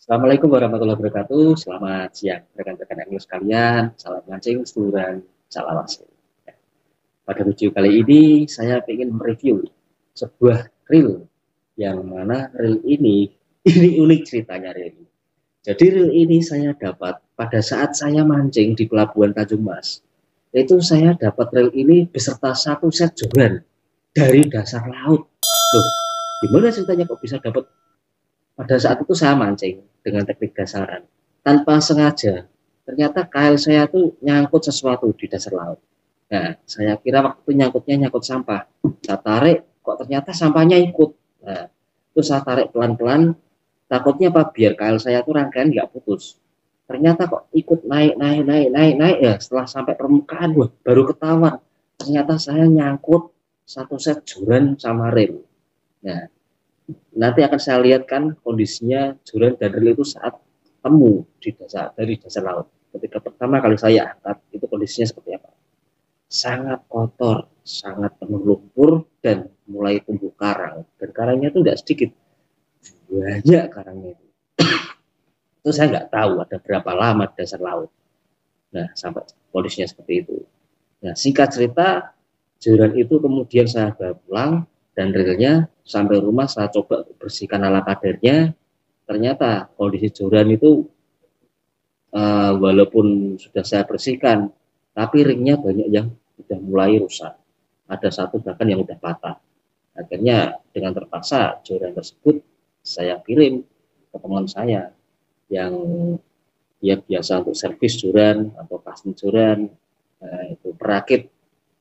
Assalamualaikum warahmatullahi wabarakatuh. Selamat siang rekan-rekan Emil sekalian. Salam mancing, seduluran, salam hasil. Pada video kali ini saya ingin mereview sebuah reel yang mana reel ini unik ceritanya reel ini. Jadi reel ini saya dapat pada saat saya mancing di Pelabuhan Tanjung Mas. Itu saya dapat reel ini beserta satu set joran dari dasar laut. Loh, gimana ceritanya kok bisa dapat? Pada saat itu saya mancing dengan teknik dasaran tanpa sengaja. Ternyata kail saya tuh nyangkut sesuatu di dasar laut. Nah, saya kira waktu itu nyangkut sampah. Saya tarik, kok ternyata sampahnya ikut. Nah, terus saya tarik pelan-pelan. Takutnya apa? Biar kail saya tuh rangkaian nggak putus. Ternyata kok ikut naik ya. Setelah sampai permukaan, wah, baru ketahuan. Ternyata saya nyangkut satu set joran sama rem. Nah, nanti akan saya lihatkan kondisinya joran dan reel itu saat temu dari dasar laut. Ketika pertama kali saya angkat, itu kondisinya seperti apa? Sangat kotor, sangat penuh lumpur, dan mulai tumbuh karang. Dan karangnya itu tidak sedikit, banyak karangnya itu. Itu saya nggak tahu ada berapa lama di dasar laut. Nah, sampai kondisinya seperti itu. Nah, singkat cerita, joran itu kemudian saya bawa pulang, dan reelnya sampai rumah saya coba bersihkan ala kadarnya. Ternyata kondisi joran itu walaupun sudah saya bersihkan, tapi ringnya banyak yang sudah mulai rusak. Ada satu bahkan yang sudah patah. Akhirnya dengan terpaksa joran tersebut saya kirim ke teman saya yang dia biasa untuk servis joran atau casting joran. Itu perakit,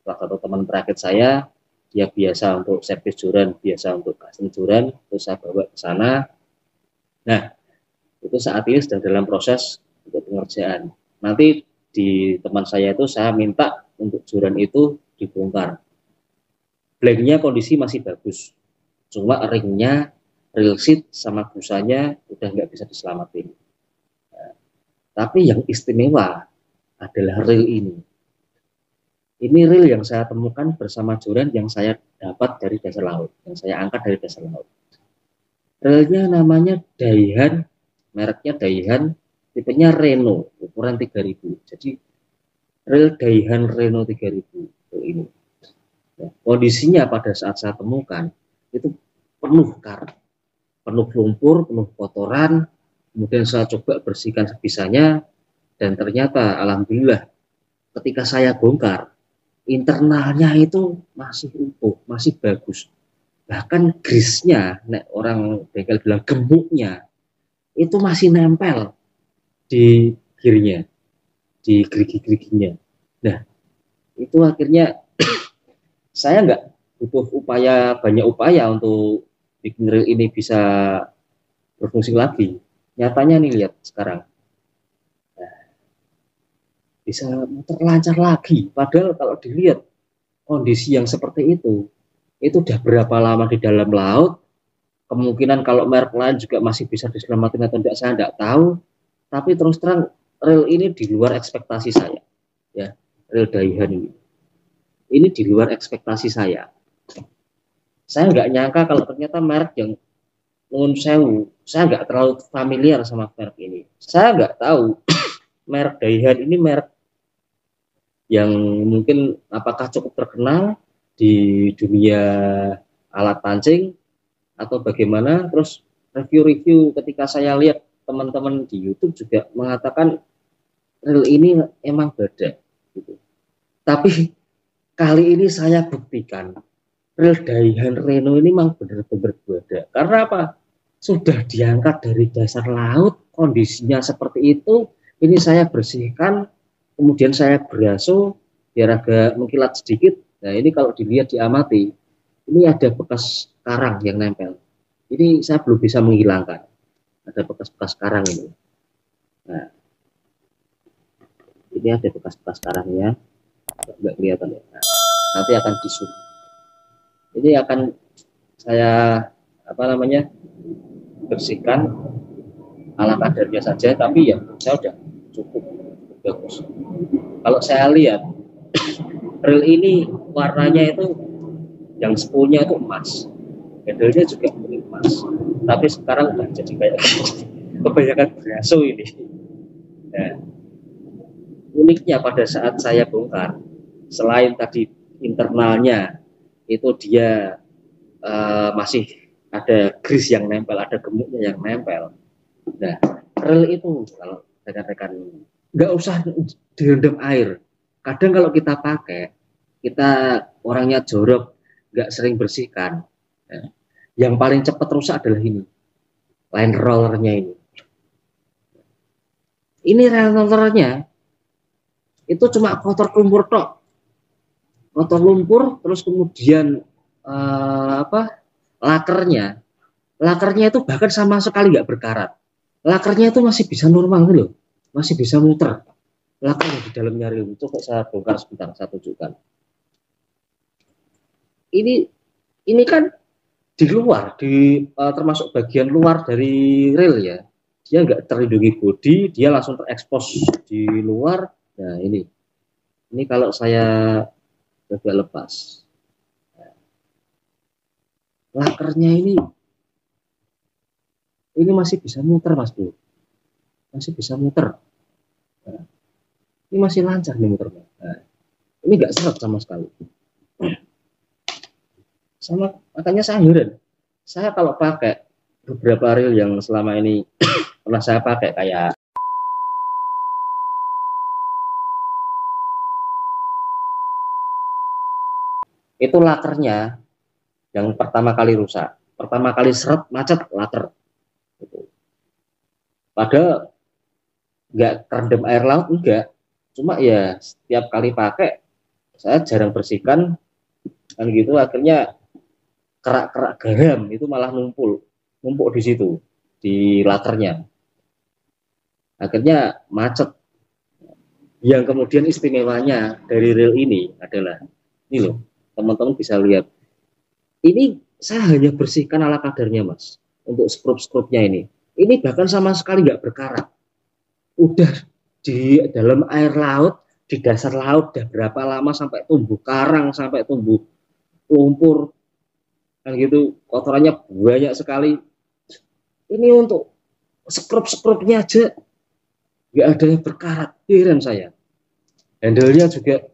salah satu teman perakit saya. Dia biasa untuk servis joran, biasa untuk casting joran, terus saya bawa ke sana. Nah, itu saat ini sedang dalam proses untuk pengerjaan. Nanti di teman saya itu saya minta untuk joran itu dibongkar. Blanknya kondisi masih bagus, cuma ringnya, reel seat sama busanya udah nggak bisa diselamatin. Nah, tapi yang istimewa adalah reel ini. Ini reel yang saya temukan bersama joran yang saya dapat dari dasar laut, yang saya angkat dari dasar laut. Reelnya namanya Daihan, mereknya Daihan, tipenya Reno, ukuran 3000. Jadi reel Daihan Reno 3000 ini. Nah, kondisinya pada saat saya temukan itu penuh karang, penuh lumpur, penuh kotoran. Kemudian saya coba bersihkan sebisanya, dan ternyata alhamdulillah ketika saya bongkar, internalnya itu masih utuh, masih bagus. Bahkan grisnya, orang bengkel bilang gemuknya, itu masih nempel di gearnya, di gerigi-geriginya. Nah, itu akhirnya saya nggak butuh banyak upaya untuk bikin reel ini bisa berfungsi lagi. Nyatanya nih, lihat sekarang. Bisa muter lancar lagi. Padahal kalau dilihat kondisi yang seperti itu udah berapa lama di dalam laut. Kemungkinan kalau merek lain juga masih bisa diselamatin atau tidak, saya tidak tahu. Tapi terus terang reel ini di luar ekspektasi saya. Ya, reel Daihan ini di luar ekspektasi saya. Saya nggak nyangka kalau ternyata merek yang nuwun sewu, saya nggak terlalu familiar sama merek ini. Saya nggak tahu merek Daihan ini merek yang mungkin apakah cukup terkenal di dunia alat pancing atau bagaimana. Terus review-review ketika saya lihat teman-teman di YouTube juga mengatakan reel ini emang beda gitu. Tapi kali ini saya buktikan reel Daihan Reno ini memang benar-benar beda. Karena apa? Sudah diangkat dari dasar laut, kondisinya seperti itu. Ini saya bersihkan, kemudian saya beraso biar agak mengkilat sedikit. Nah, ini kalau dilihat diamati, ini ada bekas karang yang nempel. Ini saya belum bisa menghilangkan. Ada bekas-bekas karang ini. Nah, ini ada bekas-bekas karangnya, nggak kelihatan ya. Nah, nanti akan dizoom. Ini akan saya bersihkan ala kadarnya saja, tapi ya saya udah cukup bagus. Kalau saya lihat reel ini warnanya itu yang spoolnya itu emas, handle-nya juga emas, tapi sekarang udah jadi kayak kebanyakan beraso ini. Nah, uniknya pada saat saya bongkar, selain tadi internalnya itu dia masih ada grease yang nempel, ada gemuknya yang nempel. Nah, rel itu kalau rekan-rekan nggak usah direndam air. Kadang kalau kita pakai, kita orangnya jorok, nggak sering bersihkan. Nah, yang paling cepat rusak adalah ini, line rollernya ini. Ini line rollernya itu cuma kotor lumpur tok, kotor lumpur, terus kemudian lakernya itu bahkan sama sekali nggak berkarat. Lakernya itu masih bisa normal loh, masih bisa muter. Lakernya di dalamnya rel itu kok saya bongkar sebentar, saya tunjukkan. Ini kan di luar, termasuk bagian luar dari rel ya. Dia nggak terlindungi bodi, dia langsung terekspos di luar. Nah ini kalau saya coba lepas, lakernya ini masih bisa muter Mas Bro, masih bisa muter. Nah, ini masih lancar nih muternya. Nah, ini nggak seret sama sekali. Sama makanya saya heran, saya kalau pakai beberapa reel yang selama ini pernah saya pakai kayak itu lakernya yang pertama kali rusak, pertama kali seret macet laker. Padahal nggak terendam air laut enggak, cuma ya setiap kali pakai saya jarang bersihkan kan gitu, akhirnya kerak-kerak garam itu malah numpuk di situ di lakernya, akhirnya macet. Yang kemudian istimewanya dari reel ini adalah ini loh, teman-teman bisa lihat, ini saya hanya bersihkan ala kadarnya Mas untuk skrup-skrupnya ini bahkan sama sekali nggak berkarat. Udah di dalam air laut, di dasar laut udah berapa lama sampai tumbuh karang, sampai tumbuh lumpur kan gitu, kotorannya banyak sekali. Ini untuk skrup-skrupnya aja nggak ada yang berkarat, heran saya. Handle-nya juga,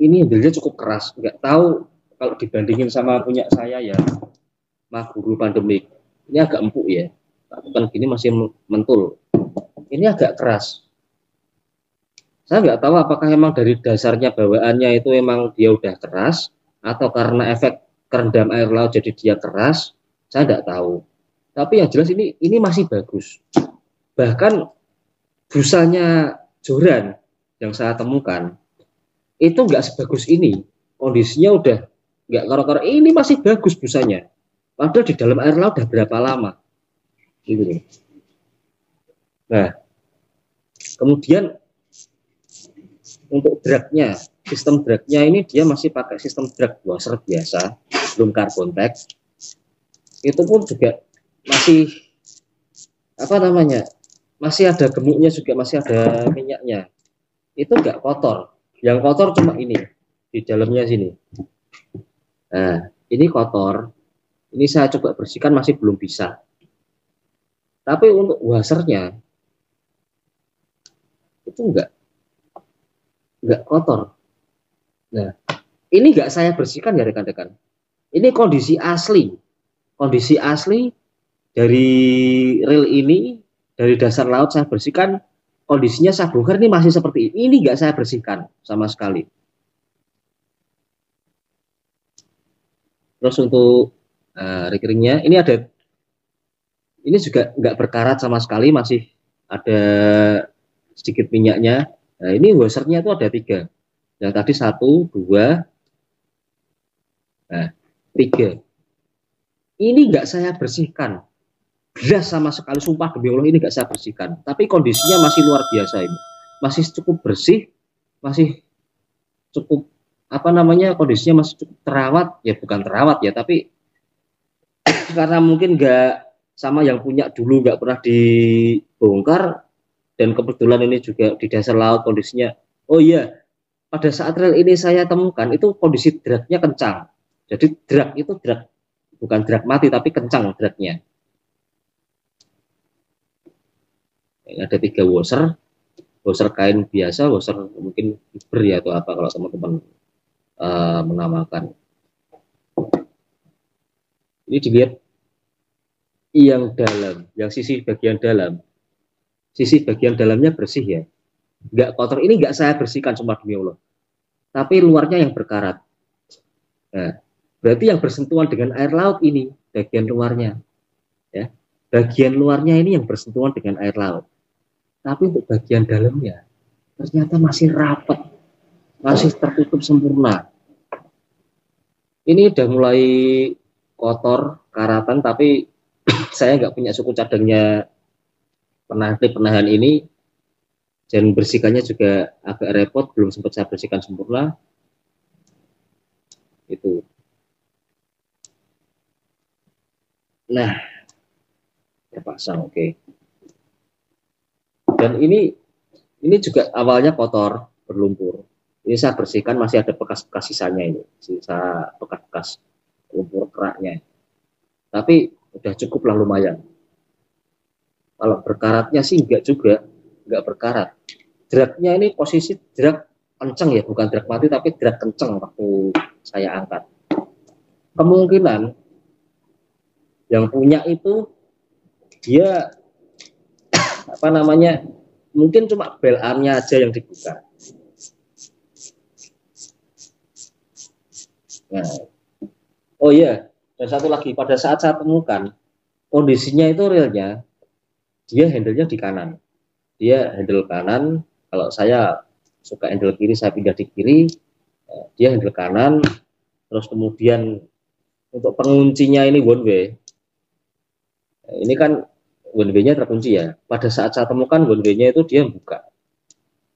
ini handle-nya cukup keras, nggak tahu kalau dibandingin sama punya saya ya Maguru Pandemik, ini agak empuk ya, bukan gini masih mentul. Ini agak keras. Saya nggak tahu apakah memang dari dasarnya bawaannya itu memang dia udah keras atau karena efek kerendam air laut jadi dia keras. Saya nggak tahu. Tapi yang jelas ini masih bagus. Bahkan busanya joran yang saya temukan itu nggak sebagus ini. Kondisinya udah nggak karo-karo. Ini masih bagus busanya. Padahal di dalam air laut udah berapa lama. Gitu. Nah, kemudian untuk dragnya, sistem dragnya ini dia masih pakai sistem drag washer biasa, belum carbon tax. Itu pun juga masih apa namanya, masih ada gemuknya juga, masih ada minyaknya. Itu enggak kotor. Yang kotor cuma ini di dalamnya sini. Nah, ini kotor. Ini saya coba bersihkan masih belum bisa. Tapi untuk washernya itu enggak kotor. Nah, ini enggak saya bersihkan ya rekan-rekan. Ini kondisi asli dari reel ini, dari dasar laut saya bersihkan. Kondisinya saya bongkar ini masih seperti ini. Ini enggak saya bersihkan sama sekali. Terus untuk ring-ringnya ini juga enggak berkarat sama sekali, masih ada sedikit minyaknya. Nah, ini washernya itu ada 3. Yang tadi 1, 2, nah 3. Ini enggak saya bersihkan, beras sama sekali, sumpah demi Allah ini enggak saya bersihkan. Tapi kondisinya masih luar biasa ini, masih cukup bersih, masih cukup apa namanya, kondisinya masih cukup terawat. Ya bukan terawat ya, tapi karena mungkin enggak sama yang punya dulu, enggak pernah dibongkar. Dan kebetulan ini juga di dasar laut kondisinya. Oh iya, pada saat rel ini saya temukan itu kondisi dragnya kencang. Jadi drag itu bukan drag mati tapi kencang dragnya. Ada 3 washer, washer kain biasa, washer mungkin fiber ya atau apa kalau teman-teman menamakan. Ini dilihat yang dalam, yang sisi bagian dalam, sisi bagian dalamnya bersih ya, nggak kotor. Ini nggak saya bersihkan cuma demi Allah, tapi luarnya yang berkarat. Nah, berarti yang bersentuhan dengan air laut ini bagian luarnya, ya, bagian luarnya ini yang bersentuhan dengan air laut. Tapi untuk bagian dalamnya ternyata masih rapat, masih tertutup sempurna. Ini udah mulai kotor, karatan, tapi saya nggak punya suku cadangnya penahan ini, dan bersihkannya juga agak repot, belum sempat saya bersihkan sempurna. Itu. Nah, terpasang, oke. Dan ini juga awalnya kotor, berlumpur. Ini saya bersihkan, masih ada bekas-bekas sisanya ini, sisa bekas-bekas lumpur keraknya. Tapi udah cukup lah, lumayan. Kalau berkaratnya sih enggak juga, enggak berkarat. Dragnya ini posisi drag kenceng ya, bukan drag mati tapi drag kenceng waktu saya angkat. Kemungkinan yang punya itu dia apa namanya, mungkin cuma bel armnya aja yang dibuka. Nah, oh iya, dan satu lagi, pada saat saya temukan kondisinya itu realnya dia handle-nya di kanan. Dia handle kanan, kalau saya suka handle kiri, saya pindah di kiri. Dia handle kanan, terus kemudian untuk penguncinya ini one way. Ini kan one way-nya terkunci ya. Pada saat saya temukan one way-nya itu dia buka.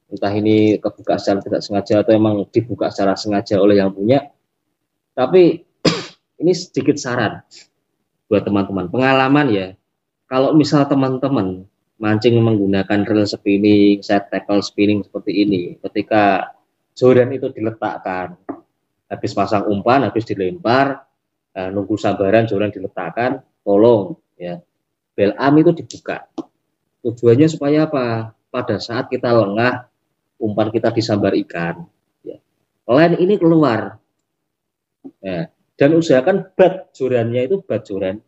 Entah ini kebuka secara tidak sengaja atau emang dibuka secara sengaja oleh yang punya. Tapi ini sedikit saran buat teman-teman, pengalaman ya. Kalau misal teman-teman mancing menggunakan reel spinning, set tackle spinning seperti ini, ketika joran itu diletakkan, habis pasang umpan, habis dilempar, nunggu sabaran joran diletakkan, tolong ya, bel arm itu dibuka. Tujuannya supaya apa? Pada saat kita lengah, umpan kita disambar ikan, ya, line ini keluar. Ya, dan usahakan bat jorannya itu, bat joran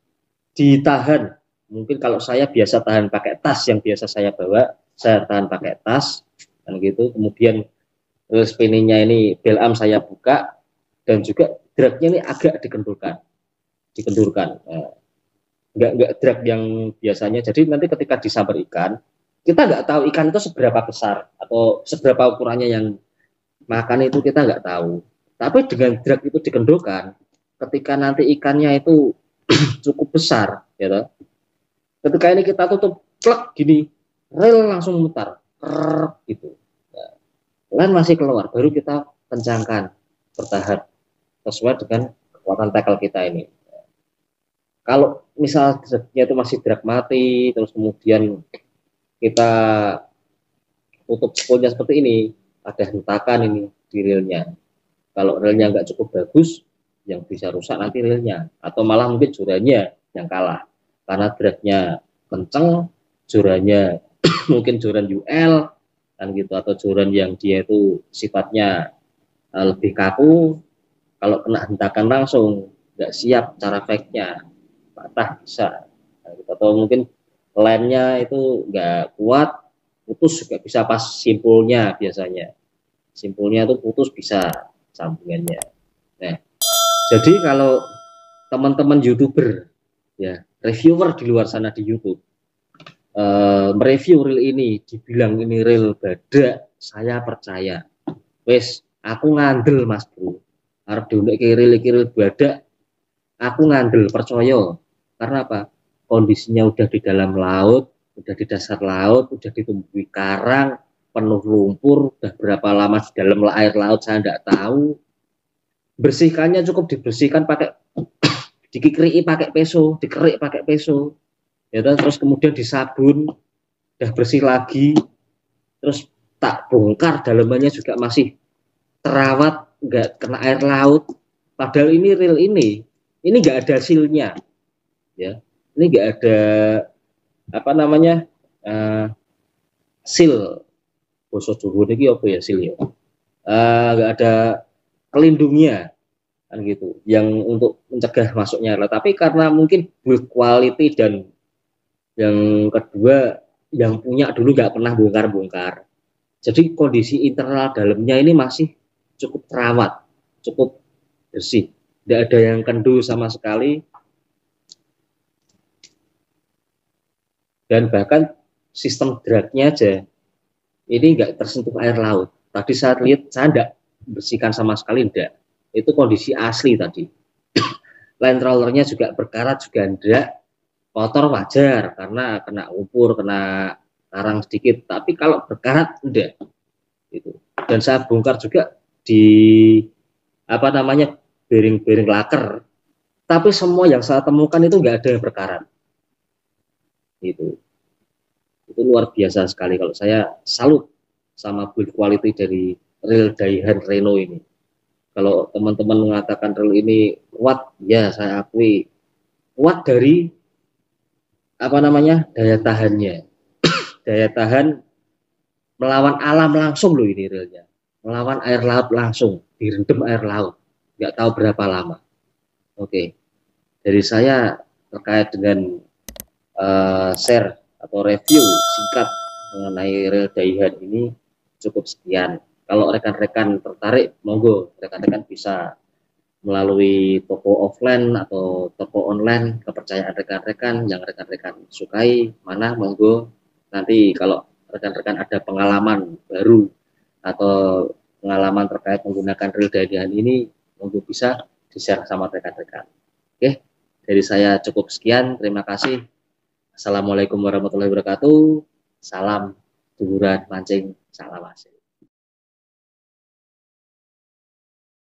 ditahan. Mungkin kalau saya biasa tahan pakai tas yang biasa saya bawa, saya tahan pakai tas dan gitu. Kemudian spinningnya ini bel arm saya buka, dan juga dragnya ini agak dikendurkan, nggak drag yang biasanya. Jadi nanti ketika disambar ikan, kita nggak tahu ikan itu seberapa besar atau seberapa ukurannya yang makan itu, kita nggak tahu. Tapi dengan drag itu dikendurkan, ketika nanti ikannya itu cukup besar, gitu. Ketika ini kita tutup, plek gini, reel langsung mutar, gitu. Nah, line masih keluar, baru kita kencangkan bertahap sesuai dengan kekuatan tackle kita ini. Kalau misal dragnya itu masih drag mati, terus kemudian kita tutup spoolnya seperti ini, ada hentakan ini di reelnya. Kalau reelnya nggak cukup bagus, yang bisa rusak nanti reelnya, atau malah mungkin jorannya yang kalah. Karena dragnya kenceng, jorannya mungkin joran UL kan gitu, atau joran yang dia itu sifatnya lebih kaku, kalau kena hentakan langsung nggak siap cara fake-nya, patah bisa. Nah, gitu. Atau mungkin line-nya itu nggak kuat, putus juga bisa pas simpulnya, biasanya simpulnya itu putus bisa sambungannya. Nah, jadi kalau teman-teman YouTuber ya, reviewer di luar sana di YouTube mereview reel ini, dibilang ini reel badak, saya percaya. Wes, aku ngandel Mas Bro, arep diundek reel badak, aku ngandel, percaya. Karena apa? Kondisinya udah di dalam laut, udah di dasar laut, udah ditumbuhi karang, penuh lumpur, udah berapa lama di dalam air laut saya nggak tahu. Bersihkannya cukup dibersihkan pakai dikikri pakai peso, dikerik pakai peso, ya, terus kemudian disabun, udah bersih lagi, terus tak bongkar, dalamannya juga masih terawat, nggak kena air laut. Padahal ini reel ini nggak ada silnya, ya, ini nggak ada apa namanya seal bosok Jawa niki apa ya seal ya, nggak ada pelindungnya kan gitu yang untuk mencegah masuknya air laut. Tapi karena mungkin build quality dan yang kedua yang punya dulu nggak pernah bongkar-bongkar, jadi kondisi internal dalamnya ini masih cukup terawat, cukup bersih, tidak ada yang kendu sama sekali. Dan bahkan sistem dragnya aja ini nggak tersentuh air laut. Tadi saya lihat, saya tidak bersihkan sama sekali, enggak. Itu kondisi asli tadi. Land rollernya juga berkarat juga enggak. Kotor wajar karena kena lumpur, kena karang sedikit. Tapi kalau berkarat enggak. Itu. Dan saya bongkar juga di apa namanya bearing-bearing laker. Tapi semua yang saya temukan itu enggak ada yang berkarat. Itu luar biasa sekali. Kalau saya salut sama build quality dari reel Daihatsu Reno ini. Kalau teman-teman mengatakan reel ini kuat, ya saya akui kuat dari apa namanya daya tahannya, daya tahan melawan alam langsung loh ini reelnya, melawan air laut langsung, direndam air laut, nggak tahu berapa lama. Oke, dari saya terkait dengan share atau review singkat mengenai reel Daihatsu ini cukup sekian. Kalau rekan-rekan tertarik, monggo rekan-rekan bisa melalui toko offline atau toko online kepercayaan rekan-rekan yang rekan-rekan sukai, mana monggo. Nanti kalau rekan-rekan ada pengalaman baru atau pengalaman terkait menggunakan reel Daihatsu ini, monggo bisa di-share sama rekan-rekan. Oke, dari saya cukup sekian. Terima kasih. Assalamualaikum warahmatullahi wabarakatuh. Salam duluran mancing, salam hasil.